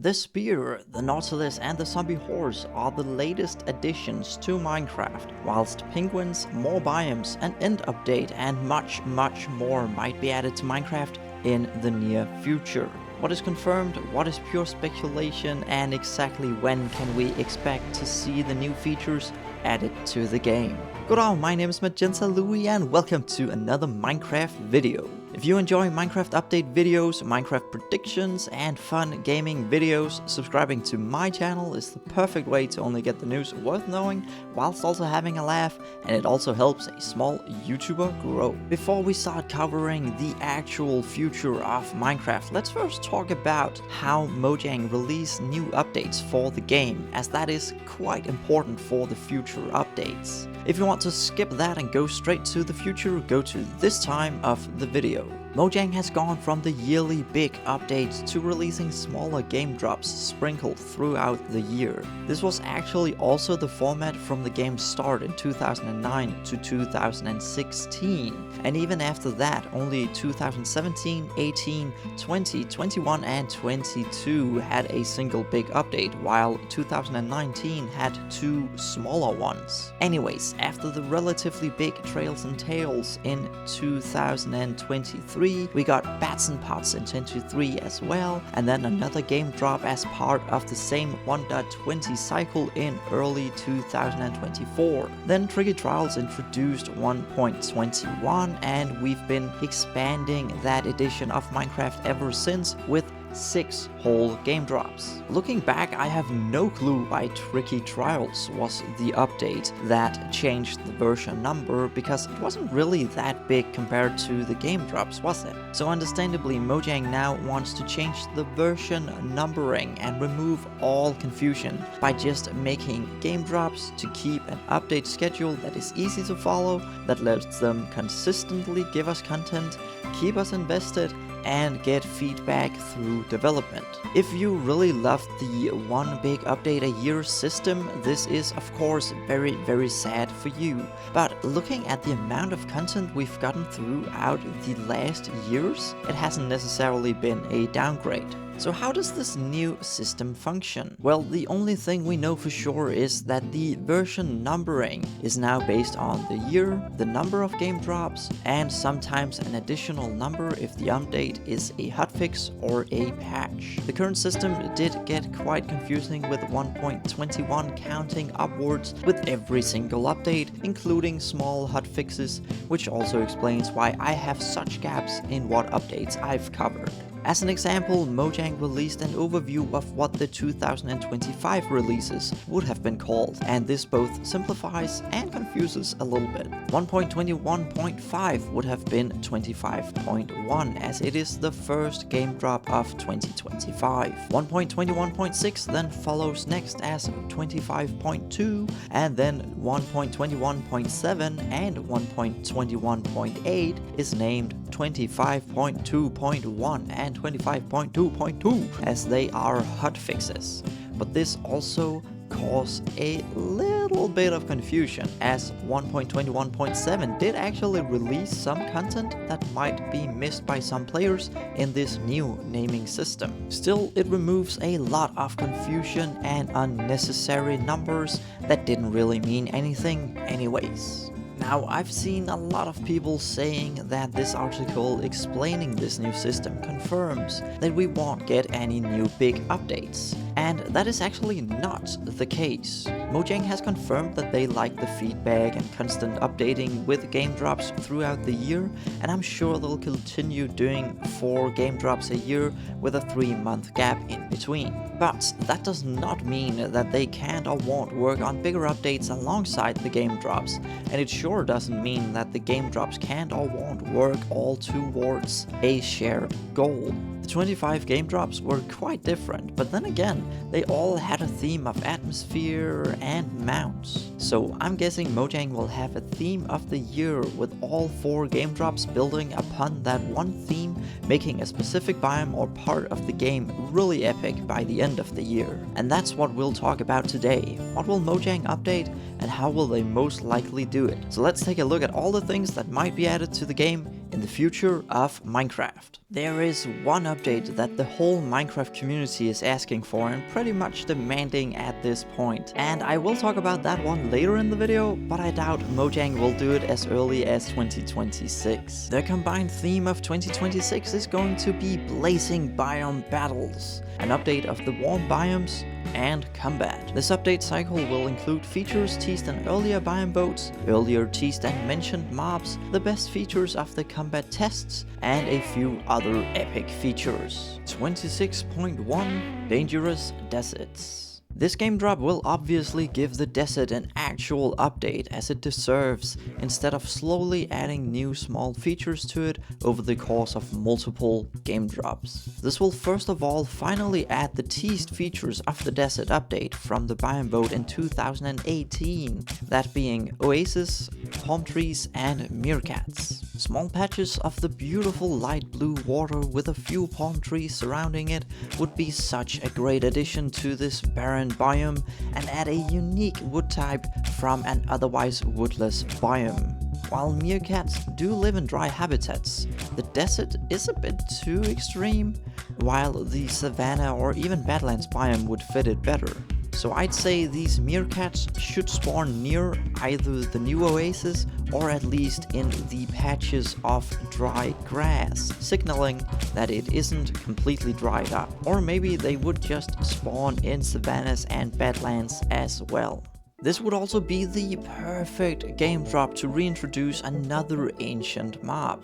The Spear, the Nautilus and the Zombie Horse are the latest additions to Minecraft, whilst penguins, more biomes, an end update and much more might be added to Minecraft in the near future. What is confirmed, what is pure speculation, and exactly when can we expect to see the new features added to the game? Good on, my name is MagentaLewi and welcome to another Minecraft video. If you enjoy Minecraft update videos, Minecraft predictions, and fun gaming videos, subscribing to my channel is the perfect way to only get the news worth knowing, whilst also having a laugh, and it also helps a small YouTuber grow. Before we start covering the actual future of Minecraft, let's first talk about how Mojang release new updates for the game, as that is quite important for the future updates. If you want to skip that and go straight to the future, go to this time of the video. Mojang has gone from the yearly big updates to releasing smaller game drops sprinkled throughout the year. This was actually also the format from the game's start in 2009 to 2016, and even after that only 2017, 18, 20, 21 and 22 had a single big update, while 2019 had two smaller ones. Anyways, after the relatively big Trails and Tales in 2023, we got Bats and Pots in 10.3 as well, and then another game drop as part of the same 1.20 cycle in early 2024. Then Tricky Trials introduced 1.21, and we've been expanding that edition of Minecraft ever since with 6 whole game drops. Looking back, I have no clue why Tricky Trials was the update that changed the version number, because it wasn't really that big compared to the game drops, was it? So understandably, Mojang now wants to change the version numbering and remove all confusion by just making game drops to keep an update schedule that is easy to follow, that lets them consistently give us content, keep us invested, and get feedback through development. If you really love the one big update a year system, this is of course very sad for you. But looking at the amount of content we've gotten throughout the last years, it hasn't necessarily been a downgrade. So how does this new system function? Well, the only thing we know for sure is that the version numbering is now based on the year, the number of game drops, and sometimes an additional number if the update is a hotfix or a patch. The current system did get quite confusing with 1.21 counting upwards with every single update, including small hotfixes, which also explains why I have such gaps in what updates I've covered. As an example, Mojang released an overview of what the 2025 releases would have been called, and this both simplifies and confuses a little bit. 1.21.5 would have been 25.1, as it is the first game drop of 2025. 1.21.6 then follows next as 25.2, and then 1.21.7 and 1.21.8 is named 25.2.1 and 25.2.2 as they are hotfixes. But this also caused a little bit of confusion, as 1.21.7 did actually release some content that might be missed by some players in this new naming system. Still, it removes a lot of confusion and unnecessary numbers that didn't really mean anything anyways. Now, I've seen a lot of people saying that this article explaining this new system confirms that we won't get any new big updates, and that is actually not the case. Mojang has confirmed that they like the feedback and constant updating with game drops throughout the year, and I'm sure they'll continue doing 4 game drops a year with a 3-month gap in between. But that does not mean that they can't or won't work on bigger updates alongside the game drops, and it sure doesn't mean that the game drops can't or won't work all towards a shared goal. The 25 game drops were quite different, but then again, they all had a theme of atmosphere and mounts. So I'm guessing Mojang will have a theme of the year with all 4 game drops building upon that one theme, making a specific biome or part of the game really epic by the end of the year. And that's what we'll talk about today. What will Mojang update and how will they most likely do it? So let's take a look at all the things that might be added to the game in the future of Minecraft. There is one update that the whole Minecraft community is asking for and pretty much demanding at this point. And I will talk about that one later in the video, but I doubt Mojang will do it as early as 2026. The combined theme of 2026 is going to be blazing biome battles, an update of the warm biomes, and combat. This update cycle will include features teased in earlier biome votes, earlier teased and mentioned mobs, the best features of the combat tests, and a few other epic features. 26.1 Dangerous Deserts. This game drop will obviously give the desert an actual update as it deserves, instead of slowly adding new small features to it over the course of multiple game drops. This will first of all finally add the teased features of the desert update from the biome vote in 2018, that being Oasis, palm trees, and meerkats. Small patches of the beautiful light blue water with a few palm trees surrounding it would be such a great addition to this barren biome and add a unique wood type from an otherwise woodless biome. While meerkats do live in dry habitats, the desert is a bit too extreme, while the Savanna or even Badlands biome would fit it better. So I'd say these meerkats should spawn near either the new oasis or at least in the patches of dry grass, signaling that it isn't completely dried up. Or maybe they would just spawn in savannas and badlands as well. This would also be the perfect game drop to reintroduce another ancient mob,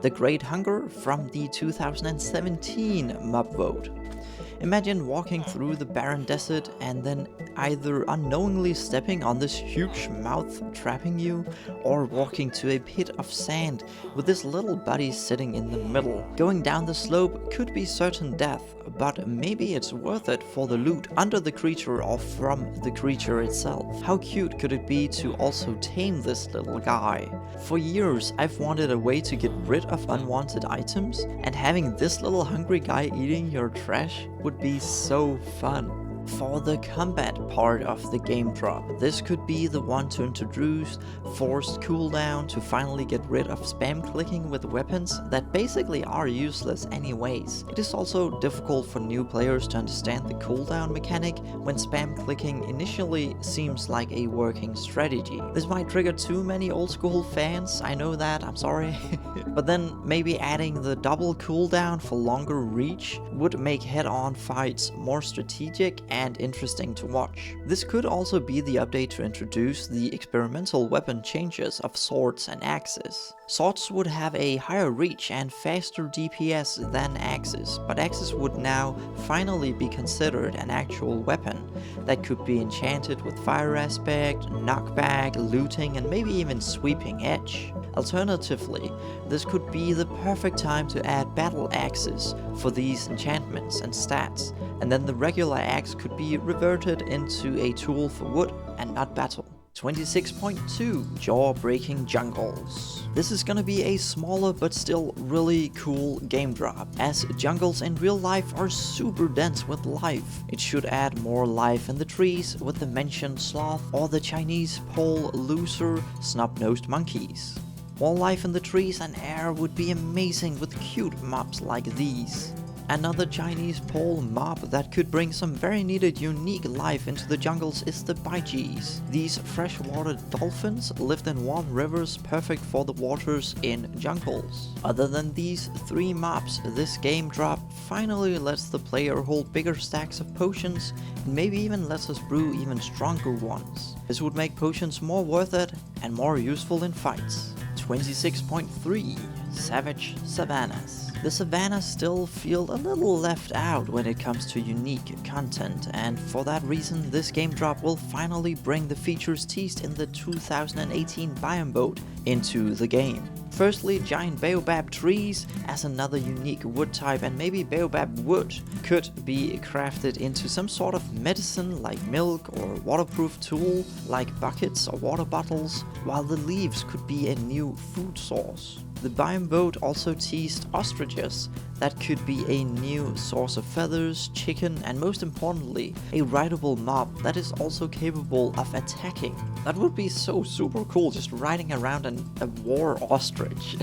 the Great Hunger from the 2017 mob vote. Imagine walking through the barren desert and then either unknowingly stepping on this huge mouth trapping you, or walking to a pit of sand with this little buddy sitting in the middle. Going down the slope could be certain death, but maybe it's worth it for the loot under the creature or from the creature itself. How cute could it be to also tame this little guy? For years I've wanted a way to get rid of unwanted items, and having this little hungry guy eating your trash would be so fun. For the combat part of the game drop, this could be the one to introduce forced cooldown to finally get rid of spam clicking with weapons that basically are useless anyways. It is also difficult for new players to understand the cooldown mechanic when spam clicking initially seems like a working strategy. This might trigger too many old school fans, I know that, I'm sorry. But then maybe adding the double cooldown for longer reach would make head-on fights more strategic and interesting to watch. This could also be the update to introduce the experimental weapon changes of swords and axes. Swords would have a higher reach and faster DPS than axes, but axes would now finally be considered an actual weapon that could be enchanted with fire aspect, knockback, looting, and maybe even sweeping edge. Alternatively, this could be the perfect time to add battle axes for these enchantments and stats, and then the regular axe could be reverted into a tool for wood and not battle. 26.2 Jaw-breaking jungles. This is gonna be a smaller but still really cool game drop, as jungles in real life are super dense with life. It should add more life in the trees with the mentioned sloth or the Chinese pole loser snub-nosed monkeys. More life in the trees and air would be amazing with cute mobs like these. Another Chinese pole mob that could bring some very needed unique life into the jungles is the Baijis. These freshwater dolphins lived in warm rivers, perfect for the waters in jungles. Other than these three mobs, this game drop finally lets the player hold bigger stacks of potions, and maybe even lets us brew even stronger ones. This would make potions more worth it and more useful in fights. 26.3 Savage Savannas. The savannas still feel a little left out when it comes to unique content, and for that reason this game drop will finally bring the features teased in the 2018 biome vote into the game. Firstly, giant baobab trees as another unique wood type, and maybe baobab wood could be crafted into some sort of medicine like milk, or waterproof tool like buckets or water bottles, while the leaves could be a new food source. The biome vote also teased ostriches. That could be a new source of feathers, chicken, and most importantly, a rideable mob that is also capable of attacking. That would be so super cool, just riding around a war ostrich.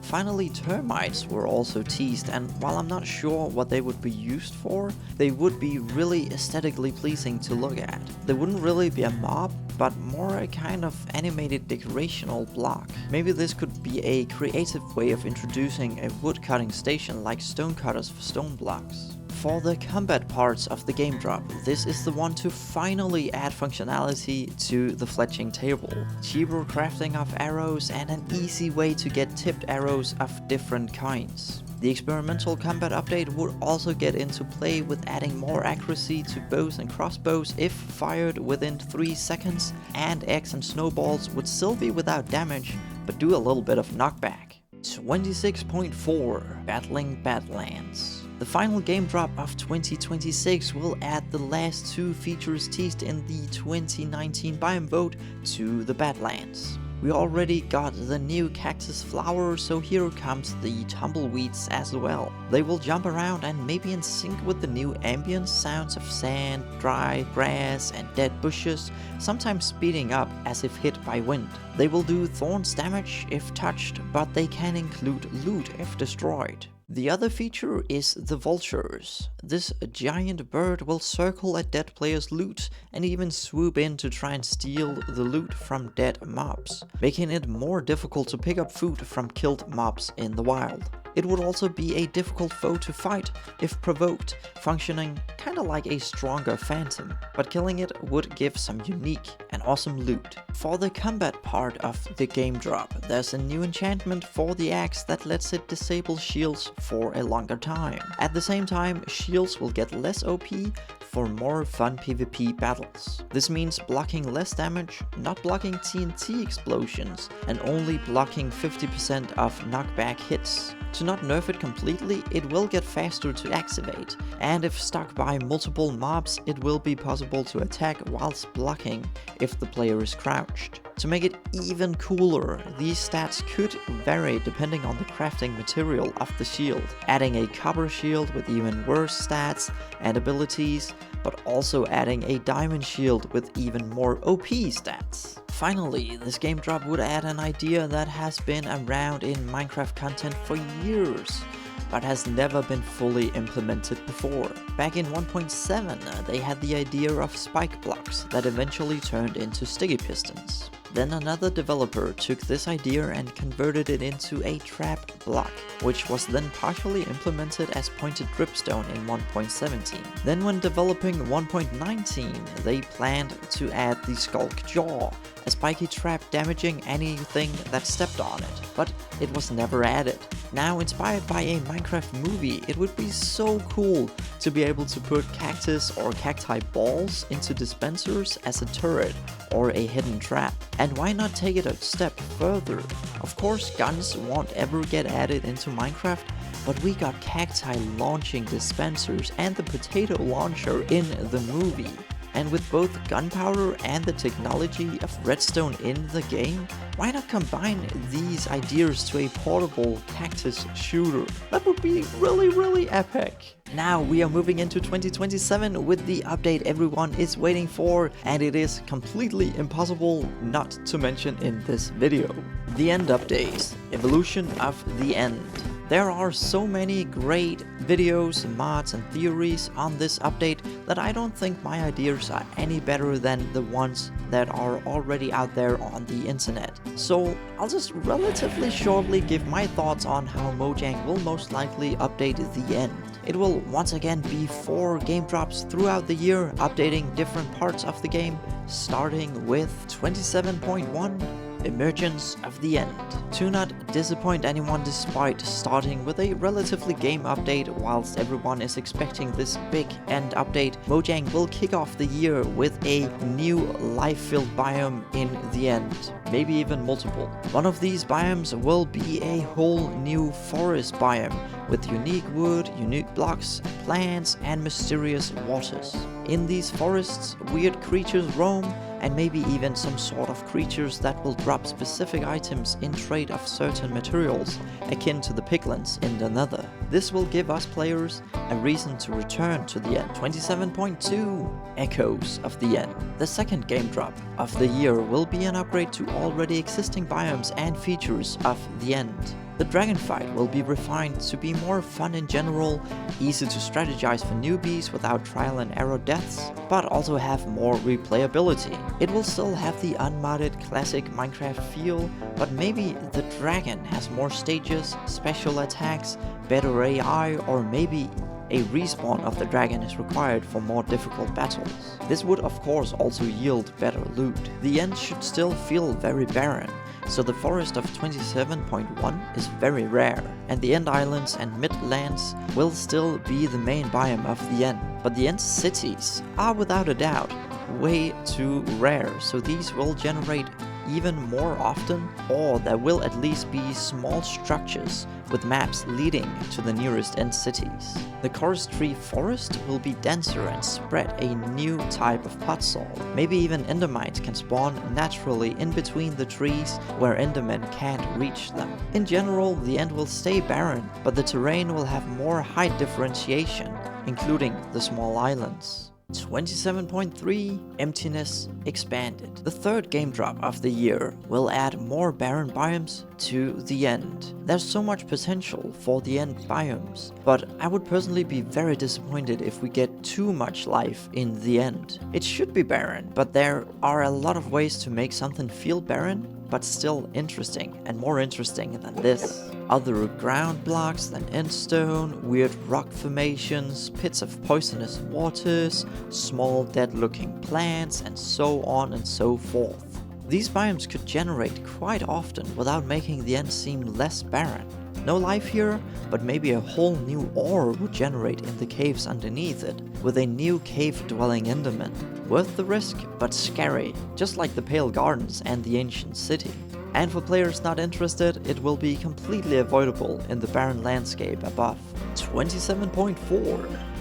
Finally, termites were also teased, and while I'm not sure what they would be used for, they would be really aesthetically pleasing to look at. They wouldn't really be a mob, but more a kind of animated decorational block. Maybe this could be a creative way of introducing a woodcutting station like stone cutters for stone blocks. For the combat parts of the game drop, this is the one to finally add functionality to the fletching table. Cheaper crafting of arrows and an easy way to get tipped arrows of different kinds. The experimental combat update would also get into play with adding more accuracy to bows and crossbows if fired within 3 seconds, and eggs and snowballs would still be without damage, but do a little bit of knockback. 26.4 Battling Badlands. The final game drop of 2026 will add the last 2 features teased in the 2019 biome vote to the Badlands. We already got the new cactus flower, so here comes the tumbleweeds as well. They will jump around and maybe in sync with the new ambient sounds of sand, dry grass and dead bushes, sometimes speeding up as if hit by wind. They will do thorns damage if touched, but they can include loot if destroyed. The other feature is the vultures. This giant bird will circle a dead player's loot and even swoop in to try and steal the loot from dead mobs, making it more difficult to pick up food from killed mobs in the wild. It would also be a difficult foe to fight if provoked, functioning kinda like a stronger phantom, but killing it would give some unique and awesome loot. For the combat part of the game drop, there's a new enchantment for the axe that lets it disable shields for a longer time. At the same time, shields will get less OP for more fun PvP battles. This means blocking less damage, not blocking TNT explosions, and only blocking 50% of knockback hits. To not nerf it completely, it will get faster to activate, and if stuck by multiple mobs, it will be possible to attack whilst blocking if the player is crouched. To make it even cooler, these stats could vary depending on the crafting material of the shield, adding a copper shield with even worse stats and abilities, but also adding a diamond shield with even more OP stats. Finally, this game drop would add an idea that has been around in Minecraft content for years, but has never been fully implemented before. Back in 1.7, they had the idea of spike blocks that eventually turned into sticky pistons. Then another developer took this idea and converted it into a trap block, which was then partially implemented as pointed dripstone in 1.17. Then when developing 1.19, they planned to add the skulk jaw, a spiky trap damaging anything that stepped on it, but it was never added. Now, inspired by a Minecraft movie, it would be so cool to be able to put cactus or cacti balls into dispensers as a turret or a hidden trap. And why not take it a step further? Of course, guns won't ever get added into Minecraft, but we got cacti launching dispensers and the potato launcher in the movie. And with both gunpowder and the technology of redstone in the game, why not combine these ideas to a portable cactus shooter? That would be really epic. Now we are moving into 2027 with the update everyone is waiting for, and it is completely impossible not to mention in this video. The End update, Evolution of the End. There are so many great videos, mods and theories on this update that I don't think my ideas are any better than the ones that are already out there on the internet. So I'll just relatively shortly give my thoughts on how Mojang will most likely update the End. It will once again be 4 game drops throughout the year, updating different parts of the game, starting with 27.1. Emergence of the End. To not disappoint anyone despite starting with a relatively game update whilst everyone is expecting this big End update, Mojang will kick off the year with a new life-filled biome in the End, maybe even multiple. One of these biomes will be a whole new forest biome with unique wood, unique blocks, plants and mysterious waters. In these forests, weird creatures roam, and maybe even some sort of creatures that will drop specific items in trade of certain materials, akin to the piglins in the Nether. This will give us players a reason to return to the End. 27.2 Echoes of the End. The second game drop of the year will be an upgrade to already existing biomes and features of the End. The dragon fight will be refined to be more fun in general, easy to strategize for newbies without trial and error deaths, but also have more replayability. It will still have the unmodded classic Minecraft feel, but maybe the dragon has more stages, special attacks, better AI, or maybe a respawn of the dragon is required for more difficult battles. This would of course also yield better loot. The End should still feel very barren, so the forest of 27.1 is very rare, and the End Islands and Midlands will still be the main biome of the End. But the End cities are without a doubt way too rare, so these will generate even more often, or there will at least be small structures with maps leading to the nearest End cities. The Forestry Forest will be denser and spread a new type of puzzle. Maybe even Endermites can spawn naturally in between the trees where Endermen can't reach them. In general, the End will stay barren, but the terrain will have more height differentiation, including the small islands. 27.3 Emptiness Expanded. The third game drop of the year will add more barren biomes to the End. There's so much potential for the End biomes, but I would personally be very disappointed if we get too much life in the End. It should be barren, but there are a lot of ways to make something feel barren, but still interesting, and more interesting than this. Other ground blocks than endstone, weird rock formations, pits of poisonous waters, small dead looking plants, and so on and so forth. These biomes could generate quite often without making the End seem less barren. No life here, but maybe a whole new ore would generate in the caves underneath it, with a new cave-dwelling Enderman. Worth the risk, but scary, just like the Pale Gardens and the Ancient City. And for players not interested, it will be completely avoidable in the barren landscape above. 27.4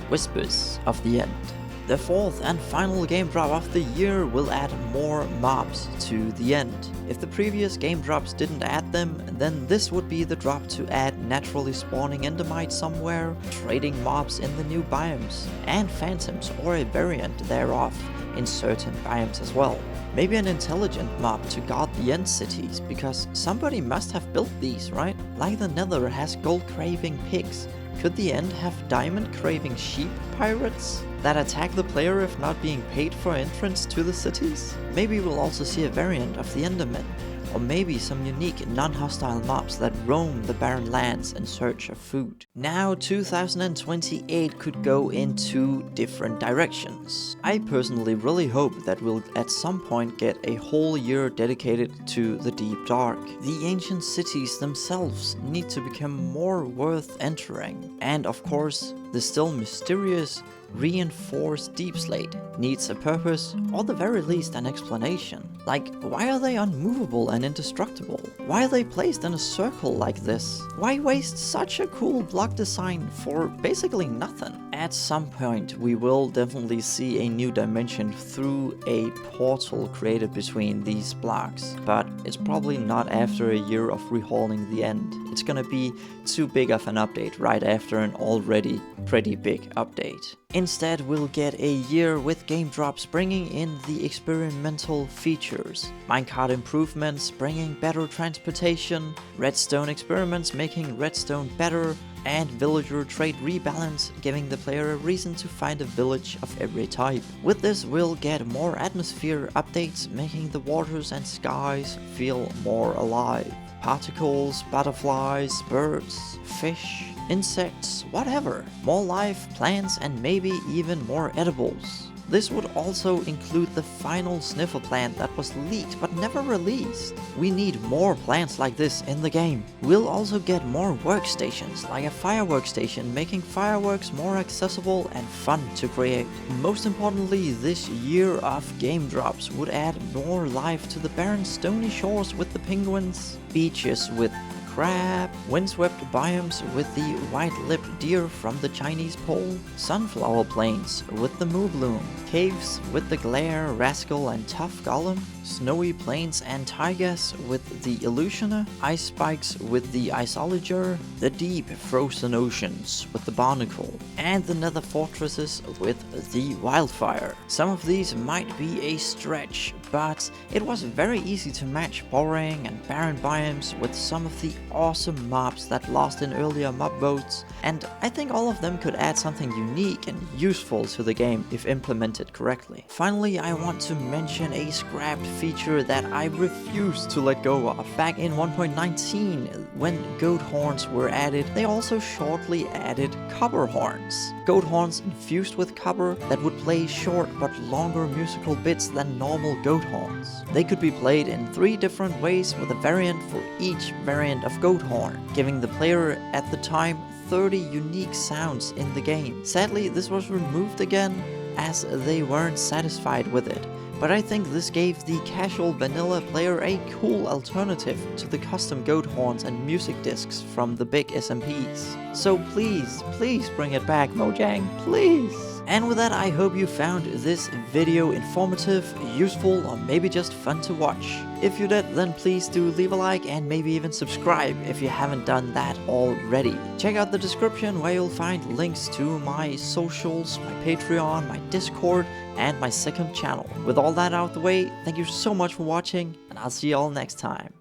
Whispers of the End. The fourth and final game drop of the year will add more mobs to the End. If the previous game drops didn't add them, then this would be the drop to add naturally spawning endermites somewhere, trading mobs in the new biomes, and phantoms or a variant thereof in certain biomes as well. Maybe an intelligent mob to guard the End cities, because somebody must have built these, right? Like the Nether has gold-craving pigs, could the End have diamond-craving sheep pirates that attack the player if not being paid for entrance to the cities? Maybe we'll also see a variant of the Endermen, or maybe some unique non-hostile mobs that roam the barren lands in search of food. Now 2028 could go in two different directions. I personally really hope that we'll at some point get a whole year dedicated to the Deep Dark. The ancient cities themselves need to become more worth entering, and of course the still mysterious reinforced deep slate needs a purpose, or the very least an explanation. Like, why are they unmovable and indestructible? Why are they placed in a circle like this? Why waste such a cool block design for basically nothing? At some point we will definitely see a new dimension through a portal created between these blocks, but it's probably not after a year of rehauling the End. It's gonna be too big of an update right after an already pretty big update. Instead, we'll get a year with game drops bringing in the experimental features, minecart improvements bringing better transportation, redstone experiments making redstone better, and villager trade rebalance giving the player a reason to find a village of every type. With this, we'll get more atmosphere updates making the waters and skies feel more alive. Particles, butterflies, birds, fish, insects, whatever. More life, plants, and maybe even more edibles. This would also include the final sniffer plant that was leaked but never released. We need more plants like this in the game. We'll also get more workstations, like a fire workstation, making fireworks more accessible and fun to create. Most importantly, this year of game drops would add more life to the barren stony shores with the penguins, beaches with crab, windswept biomes with the white-lipped deer from the Chinese pole, sunflower plains with the moo bloom, caves with the glare, rascal and tough golem, snowy plains and taigas with the illusioner, ice spikes with the isolager, the deep frozen oceans with the barnacle, and the nether fortresses with the wildfire. Some of these might be a stretch, but it was very easy to match boring and barren biomes with some of the awesome mobs that lost in earlier mob votes, and I think all of them could add something unique and useful to the game if implemented correctly. Finally, I want to mention a scrapped feature that I refused to let go of. Back in 1.19, when goat horns were added, they also shortly added copper horns. Goat horns infused with copper that would play short but longer musical bits than normal goat horns. They could be played in 3 different ways with a variant for each variant of goat horn, giving the player at the time 30 unique sounds in the game. Sadly, this was removed again as they weren't satisfied with it, but I think this gave the casual vanilla player a cool alternative to the custom goat horns and music discs from the big SMPs. So please bring it back, Mojang, please! And with that, I hope you found this video informative, useful, or maybe just fun to watch. If you did, then please do leave a like and maybe even subscribe if you haven't done that already. Check out the description where you'll find links to my socials, my Patreon, my Discord, and my second channel. With all that out of the way, thank you so much for watching, and I'll see you all next time.